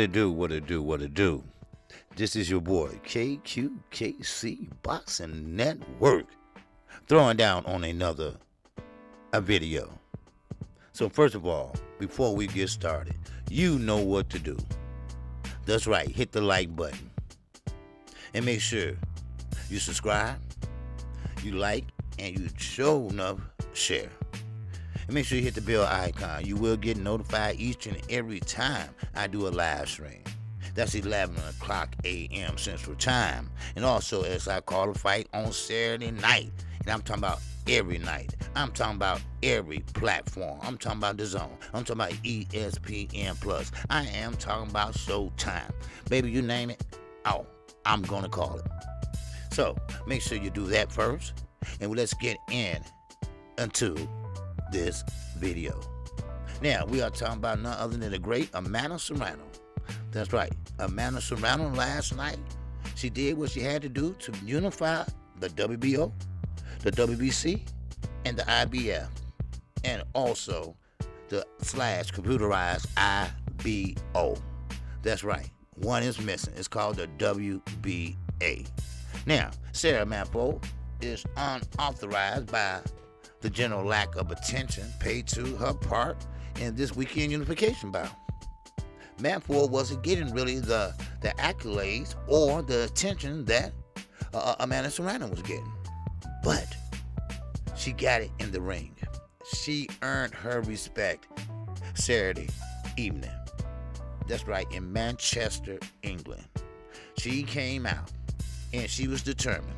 it do, what it do, what it do. This is your boy, KQKC Boxing Network, throwing down on another video. So first of all, before we get started, you know what to do. That's right, hit the like button. And make sure you subscribe, you like, and you show enough share. And make sure you hit the bell icon. You will get notified each and every time I do a live stream. That's 11 o'clock a.m. Central Time. And also, as I call a fight on Saturday night. And I'm talking about every night. I'm talking about every platform. I'm talking about DAZN. I'm talking about ESPN+. I am talking about Showtime. Baby, you name it, oh, I'm going to call it. So, make sure you do that first. And let's get into this video. Now, we are talking about none other than the great Amanda Serrano. That's right, Amanda Serrano last night, she did what she had to do to unify the WBO, the WBC, and the IBF, and also the computerized IBO. That's right, one is missing. It's called the WBA. Now, Sarah Manfo is unauthorized by the general lack of attention paid to her part in this weekend unification bout. Manford wasn't getting really the accolades or the attention that Amanda Serrano was getting. But she got it in the ring. She earned her respect Saturday evening. That's right, in Manchester, England. She came out and she was determined,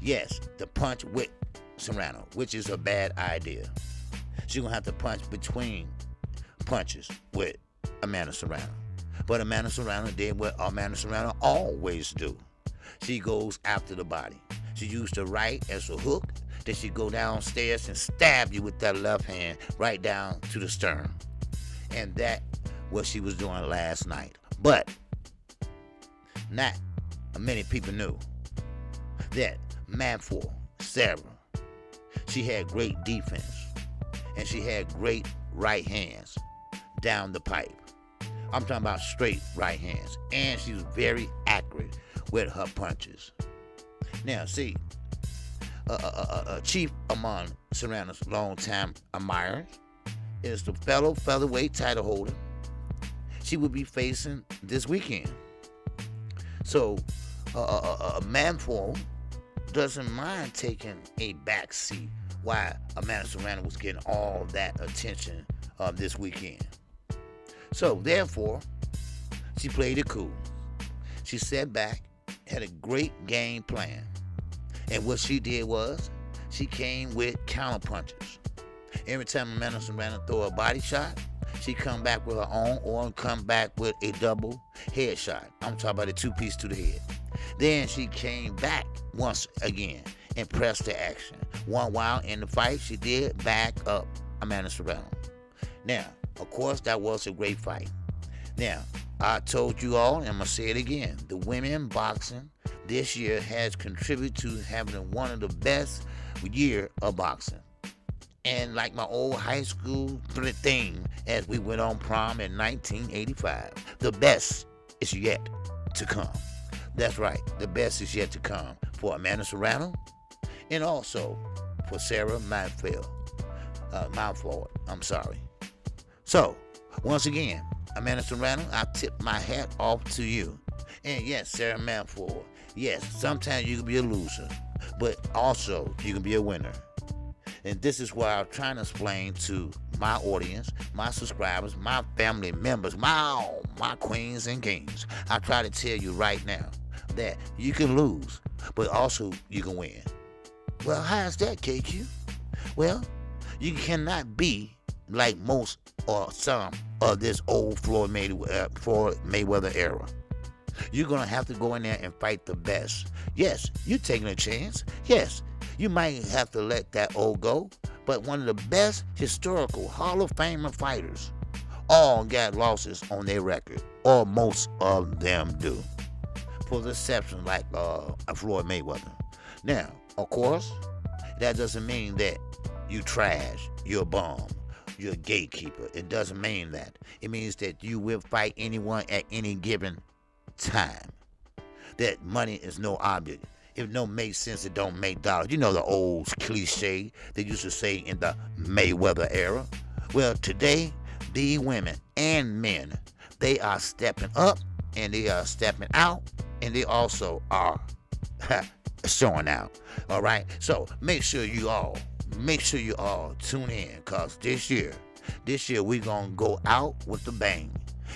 yes, to punch with Serrano, which is a bad idea. She's going to have to punch between punches with Amanda Serrano. But Amanda Serrano did what Amanda Serrano always do. She goes after the body. She used the right as a hook. Then she go downstairs and stab you with that left hand right down to the sternum. And that what she was doing last night. But not many people knew that Manford, Sarah, she had great defense. And she had great right hands down the pipe. I'm talking about straight right hands. And she was very accurate with her punches. Now, see, chief among Serrano's longtime admirers is the fellow featherweight title holder she will be facing this weekend. So, Manford doesn't mind taking a back seat while Amanda Serrano was getting all that attention this weekend. So, therefore, she played it cool. She sat back, had a great game plan. And what she did was, she came with counter punches. Every time Amanda Serrano throw a body shot, she come back with her own or come back with a double headshot. I'm talking about a two-piece to the head. Then she came back once again and pressed the action. One while in the fight, she did back up Amanda Serrano. Now, of course, that was a great fight. Now, I told you all, and I'm going to say it again, the women boxing this year has contributed to having one of the best year of boxing. And like my old high school thing as we went on prom in 1985, the best is yet to come. That's right, the best is yet to come for Amanda Serrano and also for Sarah Manford. I'm sorry. So, once again, Amanda Serrano, I tip my hat off to you. And yes, Sarah Manford, yes, sometimes you can be a loser, but also you can be a winner. And this is why I'm trying to explain to my audience, my subscribers, my family members, my queens and kings. I try to tell you right now that you can lose, but also you can win. Well, how is that, KQ? Well, you cannot be like most or some of this old Floyd Mayweather era. You're going to have to go in there and fight the best. Yes, you're taking a chance. Yes, you might have to let that old go, but one of the best historical Hall of Famer fighters all got losses on their record, or most of them do, for the exception like Floyd Mayweather. Now, of course, that doesn't mean that you trash, you're a bum, you're a gatekeeper. It doesn't mean that. It means that you will fight anyone at any given time. That money is no object. If it don't make sense, it don't make dollars. You know the old cliche they used to say in the Mayweather era. Well, today, these women and men, they are stepping up and they are stepping out, and they also are showing out. All right? So make sure you all tune in, because this year we're going to go out with a bang.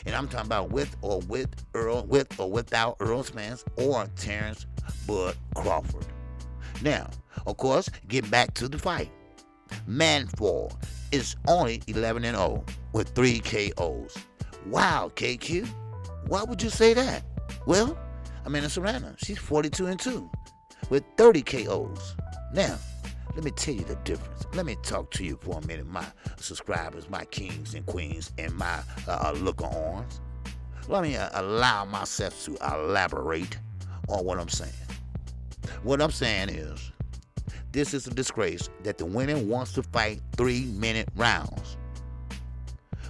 And I'm talking about with or without Earl Spence or Terrence Bud Crawford. Now, of course, get back to the fight. Manfall is only 11-0 with 3 KOs. Wow, KQ. Why would you say that? Well, Amanda Serrano, she's 42-2 with 30 KOs. Now, let me tell you the difference. Let me talk to you for a minute, my subscribers, my kings and queens, and my looker-ons. Let me allow myself to elaborate on what I'm saying. What I'm saying is, this is a disgrace that the women wants to fight 3-minute rounds.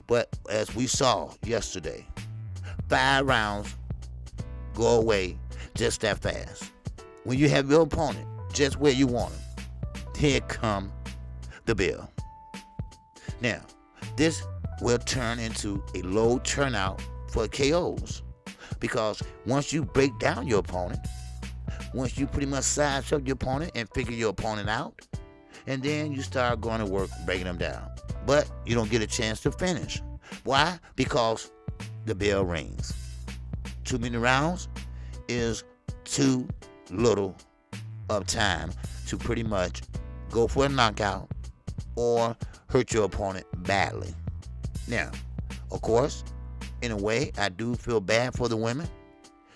But as we saw yesterday, 5 rounds go away just that fast. When you have your opponent just where you want him, here come the bell. Now, this will turn into a low turnout for KOs, because once you break down your opponent, once you pretty much size up your opponent and figure your opponent out, and then you start going to work breaking them down. But you don't get a chance to finish. Why? Because the bell rings. 2-minute rounds is too little of time to pretty much go for a knockout or hurt your opponent badly. Now, of course, in a way, I do feel bad for the women,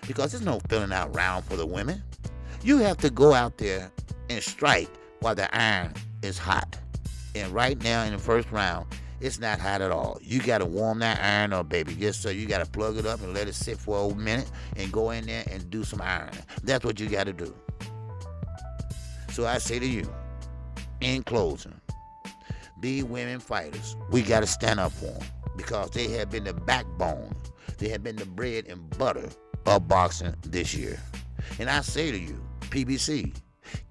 because there's no filling out round for the women. You have to go out there and strike while the iron is hot. And right now in the first round, it's not hot at all. You got to warm that iron up, baby. Yes, sir. You got to plug it up and let it sit for a minute and go in there and do some ironing. That's what you got to do. So I say to you, in closing, these women fighters, we got to stand up for them, because they have been the backbone. They have been the bread and butter of boxing this year. And I say to you, PBC,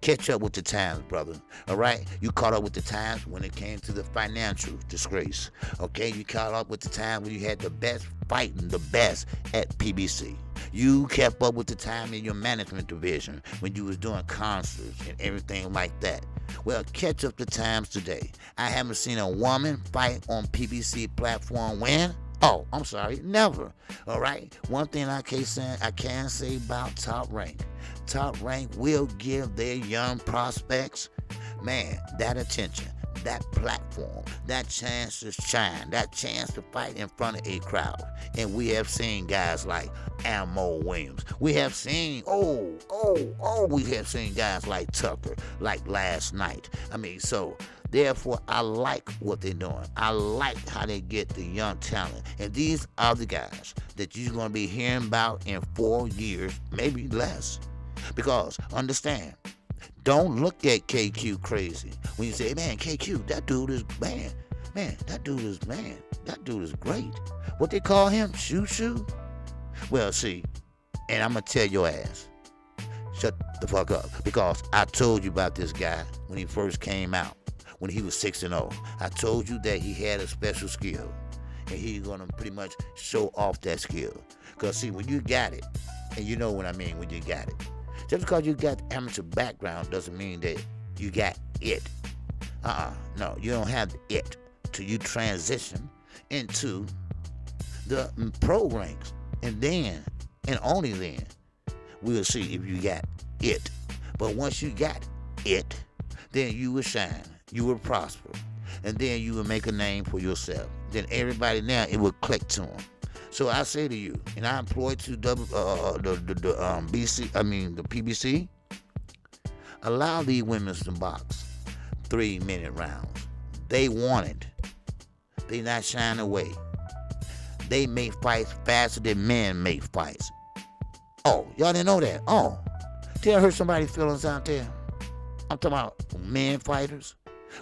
catch up with the times, brother. All right? You caught up with the times when it came to the financial disgrace. Okay? You caught up with the time when you had the best fighting, the best at PBC. You kept up with the time in your management division when you was doing concerts and everything like that. Well, catch up the times today. I haven't seen a woman fight on PBC platform win. Oh, I'm sorry, never. All right? One thing I can say about Top Rank. Top Rank will give their young prospects, man, that attention, that platform, that chance to shine, that chance to fight in front of a crowd. And we have seen guys like Ammo Williams. We have seen, we have seen guys like Tucker, like last night. So therefore, I like what they're doing. I like how they get the young talent. And these are the guys that you're going to be hearing about in 4 years, maybe less. Because, understand, don't look at KQ crazy. When you say, man, KQ, that dude is, that dude is great. What they call him? Shoo? Well, see, and I'm going to tell your ass, shut the fuck up. Because I told you about this guy when he first came out. When he was 6-0, I told you that he had a special skill, and he's gonna pretty much show off that skill. Cause see, when you got it, and you know what I mean when you got it, just because you got amateur background doesn't mean that you got it. No, you don't have it till you transition into the pro ranks, and then, and only then, we'll see if you got it. But once you got it, then you will shine. You will prosper, and then you will make a name for yourself. Then everybody now, it will click to them. So I say to you, and I employ to the PBC, allow these women to box 3-minute rounds. They want it. They not shying away. They make fights faster than men make fights. Oh, y'all didn't know that? Oh, did I hurt somebody's feelings out there? I'm talking about men fighters.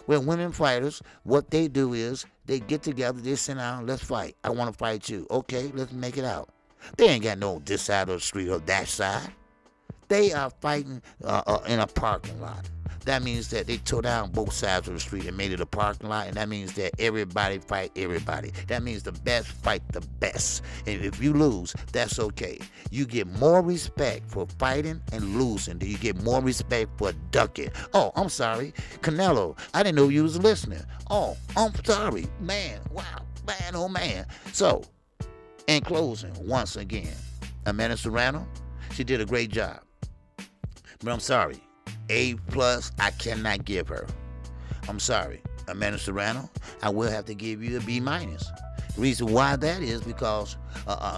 Well, women fighters, what they do is they get together, they sit down, let's fight. I want to fight you. Okay, let's make it out. They ain't got no this side of the street or that side. They are fighting in a parking lot. That means that they tore down both sides of the street and made it a parking lot, and that means that everybody fight everybody. That means the best fight the best. And if you lose, that's okay. You get more respect for fighting and losing than you get more respect for ducking. Oh, I'm sorry. Canelo, I didn't know you was listening. Oh, I'm sorry. Man, wow. Man, oh man. So, in closing, once again, Amanda Serrano, she did a great job. But I'm sorry. A+, I cannot give her. I'm sorry. Amanda Serrano, I will have to give you a B-. The reason why that is because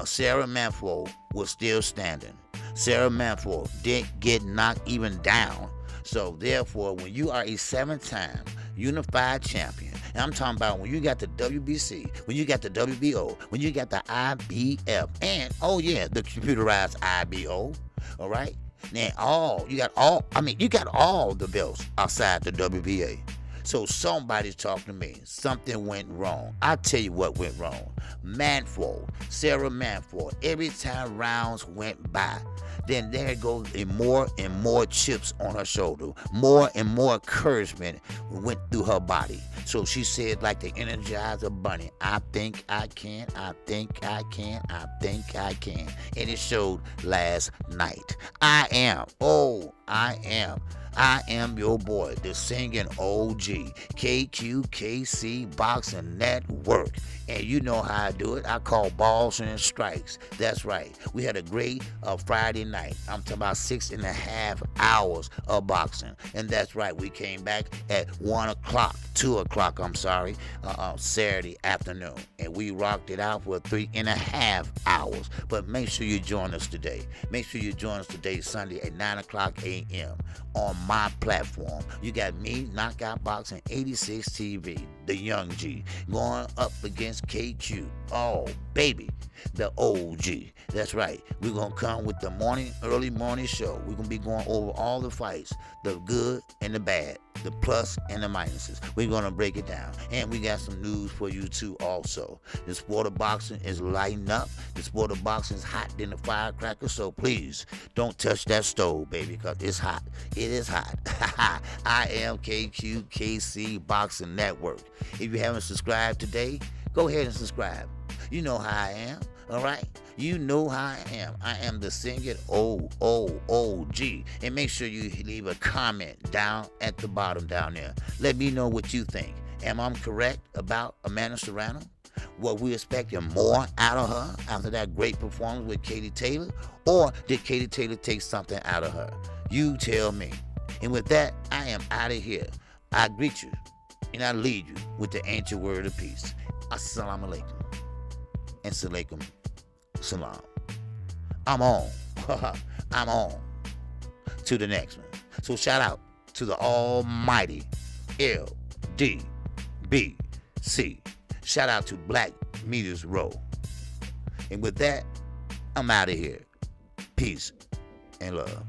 Sarah Manford was still standing. Sarah Manford didn't get knocked even down. So therefore, when you are a 7-time unified champion, and I'm talking about when you got the WBC, when you got the WBO, when you got the IBF, and oh yeah, the computerized IBO, all right? Now you got all the belts outside the WBA. So somebody's talking to me. Something went wrong. I tell you what went wrong. Sarah Manford, every time rounds went by, then there goes more and more chips on her shoulder. More and more encouragement went through her body. So she said, like the Energizer Bunny, I think I can, I think I can, I think I can. And it showed last night. I am your boy, the singing OG, KQKC Boxing Network. And you know how I do it. I call balls and strikes. That's right. We had a great Friday night. I'm talking about 6.5 hours of boxing. And that's right. We came back at 2 o'clock, Saturday afternoon. And we rocked it out for 3.5 hours. But make sure you join us today. Make sure you join us today, Sunday at 9 o'clock a.m. on my platform. You got me, Knockout Boxing 86 TV, the Young G, going up against KQ. Oh, baby, the OG. That's right. We're going to come with the early morning show. We're going to be going over all the fights, the good and the bad, the plus and the minuses. We're going to break it down. And we got some news for you too also. The sport of boxing is lighting up. The sport of boxing is hot than the firecracker. So please don't touch that stove, baby, because it's hot. It is hot. I am KQKC Boxing Network. If you haven't subscribed today, go ahead and subscribe. You know how I am, all right? You know how I am. I am the singing OG. And make sure you leave a comment down at the bottom down there. Let me know what you think. Am I correct about Amanda Serrano? What we expecting more out of her after that great performance with Katie Taylor? Or did Katie Taylor take something out of her? You tell me. And with that, I am out of here. I greet you and I lead you with the ancient word of peace. Assalamu alaikum. And salaikum salam. I'm on. I'm on to the next one. So shout out to the almighty LDBC. Shout out to Black Meters Row. And with that, I'm out of here. Peace and love.